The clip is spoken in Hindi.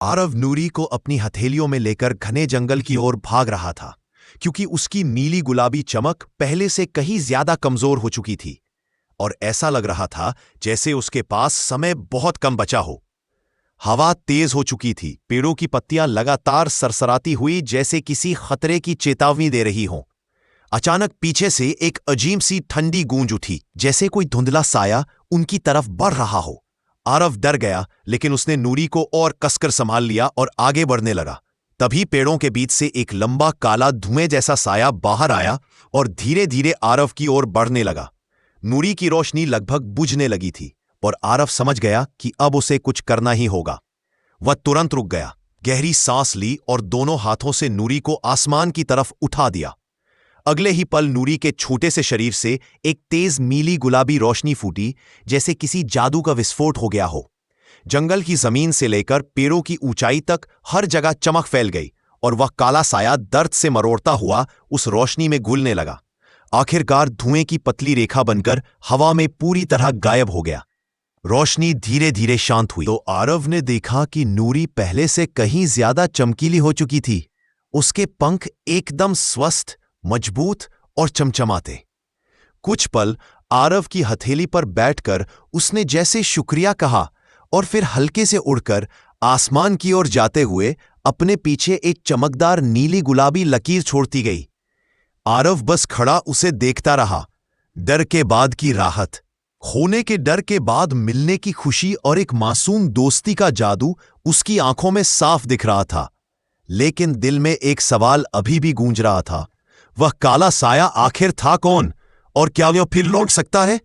आरव नूरी को अपनी हथेलियों में लेकर घने जंगल की ओर भाग रहा था, क्योंकि उसकी नीली गुलाबी चमक पहले से कहीं ज्यादा कमजोर हो चुकी थी और ऐसा लग रहा था जैसे उसके पास समय बहुत कम बचा हो। हवा तेज हो चुकी थी, पेड़ों की पत्तियां लगातार सरसराती हुई जैसे किसी खतरे की चेतावनी दे रही हों। अचानक पीछे से एक अजीब सी ठंडी गूंज उठी, जैसे कोई धुंधला साया उनकी तरफ बढ़ रहा हो। आरव डर गया, लेकिन उसने नूरी को और कसकर संभाल लिया और आगे बढ़ने लगा। तभी पेड़ों के बीच से एक लंबा काला धुएं जैसा साया बाहर आया और धीरे धीरे आरव की ओर बढ़ने लगा। नूरी की रोशनी लगभग बुझने लगी थी और आरव समझ गया कि अब उसे कुछ करना ही होगा। वह तुरंत रुक गया, गहरी सांस ली और दोनों हाथों से नूरी को आसमान की तरफ उठा दिया। अगले ही पल नूरी के छोटे से शरीर से एक तेज नीली गुलाबी रोशनी फूटी, जैसे किसी जादू का विस्फोट हो गया हो। जंगल की जमीन से लेकर पेड़ों की ऊंचाई तक हर जगह चमक फैल गई और वह काला साया दर्द से मरोड़ता हुआ उस रोशनी में घुलने लगा। आखिरकार धुएं की पतली रेखा बनकर हवा में पूरी तरह गायब हो गया। रोशनी धीरे धीरे शांत हुई तो आरव ने देखा कि नूरी पहले से कहीं ज्यादा चमकीली हो चुकी थी। उसके पंख एकदम स्वस्थ, मजबूत और चमचमाते। कुछ पल आरव की हथेली पर बैठकर उसने जैसे शुक्रिया कहा और फिर हल्के से उड़कर आसमान की ओर जाते हुए अपने पीछे एक चमकदार नीली गुलाबी लकीर छोड़ती गई। आरव बस खड़ा उसे देखता रहा। डर के बाद की राहत, खोने के डर के बाद मिलने की खुशी और एक मासूम दोस्ती का जादू उसकी आंखों में साफ दिख रहा था। लेकिन दिल में एक सवाल अभी भी गूंज रहा था, वह काला साया आखिर था कौन और क्या वह फिर लौट सकता है?